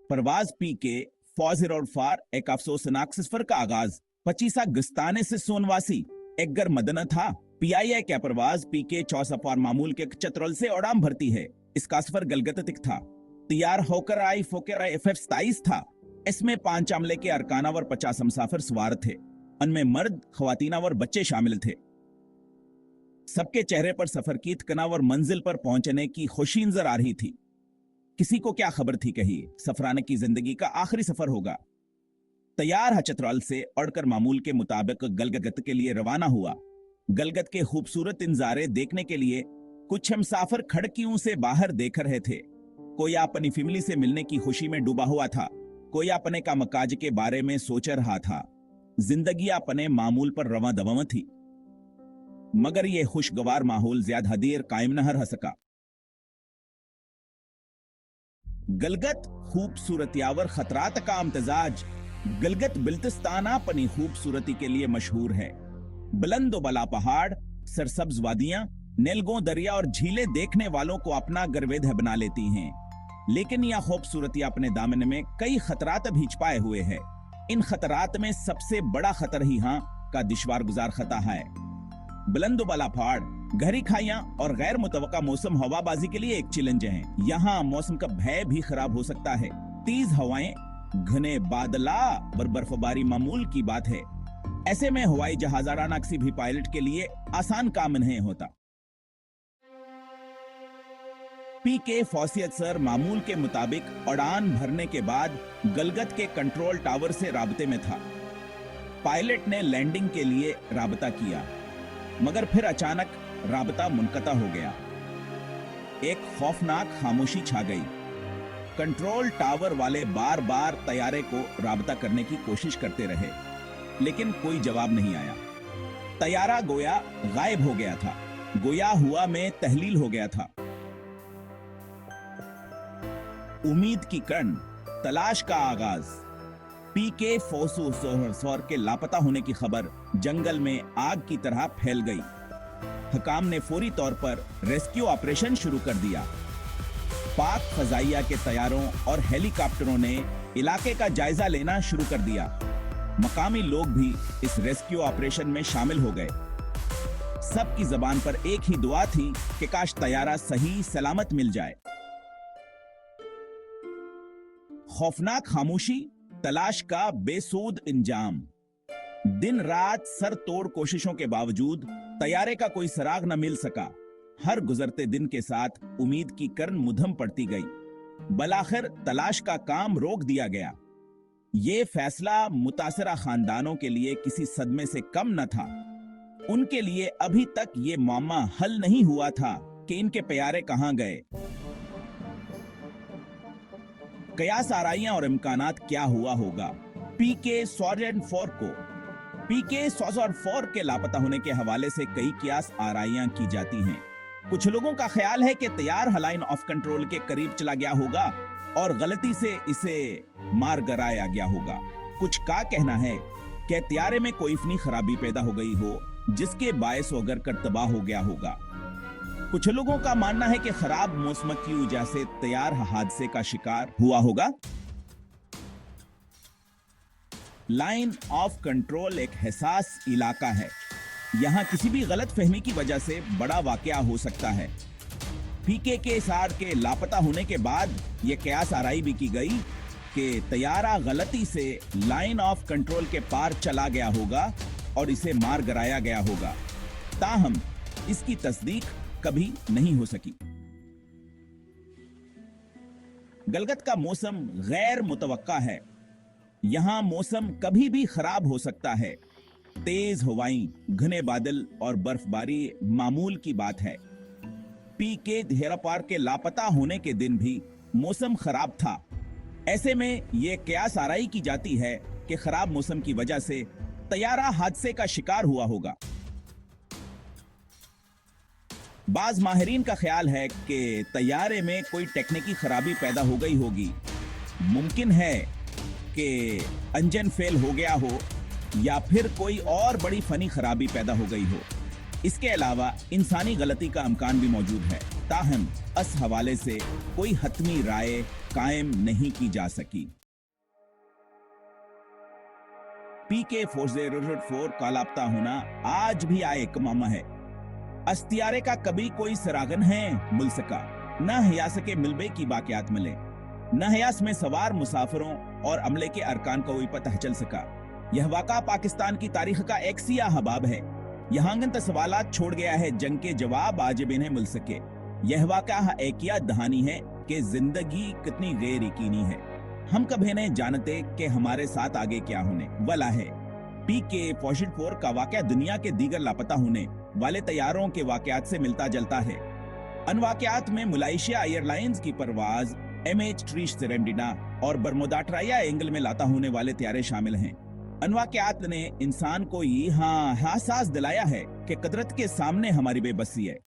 परवाज P के फौज रोडफार एक अफसोसनाक सफर का आगाज 25 अगस्ताने से सोनवासी एक गर मदन था। पीआईए के परवाज पी के 4 सफार मामूल के चतरल से उड़ान भरती है। इसका सफर गलगत तक था। तैयार होकर आई फोकर FF-27 था। इसमें 5 अमले के अरकाना और 50 मुसाफिर सवार थे। उनमें मर्द, खवातीना और बच्चे शामिल थे। सबके चेहरे पर सफर की तकना और मंजिल पर पहुंचने की खुशी नजर आ रही थी। किसी को क्या खबर थी कहिए, सफराने की जिंदगी का आखिरी सफर होगा। तैयार चतरल से उड़कर मामूल के मुताबिक गलगत के लिए रवाना हुआ। गलगत के खूबसूरत नजारे देखने के लिए कुछ मुसाफिर खिड़कियों से बाहर देख रहे थे। कोई अपनी फैमिली से मिलने की खुशी में डूबा हुआ था, कोई अपने का मकाज के बारे में सोच रहा था। जिंदगी अपने मामूल पर रवा दवा थी, मगर यह खुशगवार माहौल ज्यादा देर कायम न रह सका। गलगत खूबसूरतियावर खतरात का इम्तजाज। गलगत बिल्तिस्ताना अपनी खूबसूरती के लिए मशहूर है। बुलंद बला पहाड़, सरसब्ज वादियां, नीलगो दरिया और झीलें देखने वालों को अपना गर्वेद बना लेती हैं। लेकिन यह खूबसूरती अपने दामन में कई खतरात भी छिपाए हुए है। इन खतरात में सबसे बड़ा खतर ही यहाँ का दुश्वार गुजार खता है। बुलंद बला पहाड़, गहरी खाइयां और गैर मुतवक्का मौसम हवाबाजी के लिए एक चैलेंज है। यहाँ मौसम का भय भी खराब हो सकता है। तेज हवाएं, घने बादला और बर्फबारी मामूल की बात है। ऐसे में हवाई जहाजाना किसी भी पायलट के लिए आसान काम नहीं होता। पीके फौसियत सर मामूल के मुताबिक उड़ान भरने के बाद गलगत के कंट्रोल टावर से राबते में था। पायलट ने लैंडिंग के लिए राबता किया, मगर फिर अचानक राबता मुनक़ता हो गया। एक खौफनाक खामोशी छा गई। कंट्रोल टावर वाले बार बार तैयारे को राबता करने की कोशिश करते रहे, लेकिन कोई जवाब नहीं आया। तैयारा गोया गायब हो गया था, गोया हुआ में तहलील हो गया था। उम्मीद की कण, तलाश का आगाज। पीके फौसोसौर के लापता होने की खबर जंगल में आग की तरह फैल गई। हकाम ने फौरी तौर पर रेस्क्यू ऑपरेशन शुरू कर दिया। पाक फजाइया के तैयारों और हेलीकॉप्टरों ने इलाके का जायजा लेना शुरू कर दिया। मकामी लोग भी इस रेस्क्यू ऑपरेशन में शामिल हो गए। सबकी जबान पर एक ही दुआ थी कि काश तैयारा सही सलामत मिल जाए। खौफनाक खामोशी, तलाश का बेसूद इंजाम। दिन रात सर तोड़ कोशिशों के बावजूद तैयारे का कोई सराग न मिल सका। हर गुजरते दिन के साथ उम्मीद की कर्न मुधम पड़ती गई। बलाखिर तलाश का काम रोक दिया गया। ये फैसला मुतासरा खानदानों के लिए किसी सदमे से कम न था। उनके लिए अभी तक ये मामला हल नहीं हुआ था कि इनके प्यारे कहां गए। कयास आराइयां और इम्कानात क्या हुआ होगा। पीके सॉजन 4 को पीके सॉजन 4 के लापता होने के हवाले से कई कियास आराइयां की जाती हैं। कुछ लोगों का ख्याल है कि तैयार लाइन ऑफ कंट्रोल के करीब चला गया होगा और गलती से इसे मार गिराया गया होगा। कुछ का कहना है कि तैयारे में कोई इतनी खराबी पैदा हो गई हो जिसके बायस होकर कर तबाह हो गया होगा। कुछ लोगों का मानना है कि खराब मौसम की वजह से तैयार हादसे का शिकार हुआ होगा। लाइन ऑफ कंट्रोल एक हसास इलाका है। यहां किसी भी गलत फहमी की वजह से बड़ा वाकया हो सकता है। पीके के सार के लापता होने के बाद यह कयास आराई भी की गई कि तैयारा गलती से लाइन ऑफ कंट्रोल के पार चला गया होगा और इसे मार गिराया गया होगा। ताहम इसकी तस्दीक कभी नहीं हो सकी। गलगत का मौसम गैर मुतवक्का है। यहां मौसम कभी भी खराब हो सकता है। तेज हवाएं, घने बादल और बर्फबारी मामूल की बात है। पीके धेरापार के लापता होने के दिन भी मौसम खराब था। ऐसे में यह कयास आराई की जाती है कि खराब मौसम की वजह से तैयारा हादसे का शिकार हुआ होगा। बाज माहिरीन का ख्याल है कि तैयारे में कोई टेक्निकी खराबी पैदा हो गई होगी। मुमकिन है कि इंजन फेल हो गया हो या फिर कोई और बड़ी फनी खराबी पैदा हो गई हो। इसके अलावा इंसानी गलती का इम्कान भी मौजूद है। ताहम इस हवाले से कोई हतमी राय कायम नहीं की जा सकी। पीके 4004 का लापता होना आज भी एक मामा है। अस्तियारे का कभी कोई सरागन है मिल सका, न हयास के मिलबे की बाकियात मिले, न हयास में सवार मुसाफिरों और अमले के अरकान का कोई पता चल सका। यह वाक़ा पाकिस्तान की तारीख का एक सियाह बाब है। यहाँ गंत सवालात छोड़ गया है, जंग के जवाब आज भी नहीं मिल सके। यह वाक़ा एक याद दहानी है कि जिंदगी कितनी गैर यकीनी है। हम कभी नहीं जानते कि हमारे साथ आगे क्या होने वाला है। पीके 44 का वाक़या दुनिया के दीगर लापता होने वाले तैयारों के वाक़यात से मिलता जुलता है। अन वाक़यात में मलेशिया एयरलाइंस की परवाज MH ट्रीश सेरेंडिना और बरमुडा ट्रायंगल में लाता होने वाले तैयारे शामिल हैं। अन वाक़यात ने इंसान को एहसास दिलाया है कि कुदरत के सामने हमारी बेबसी है।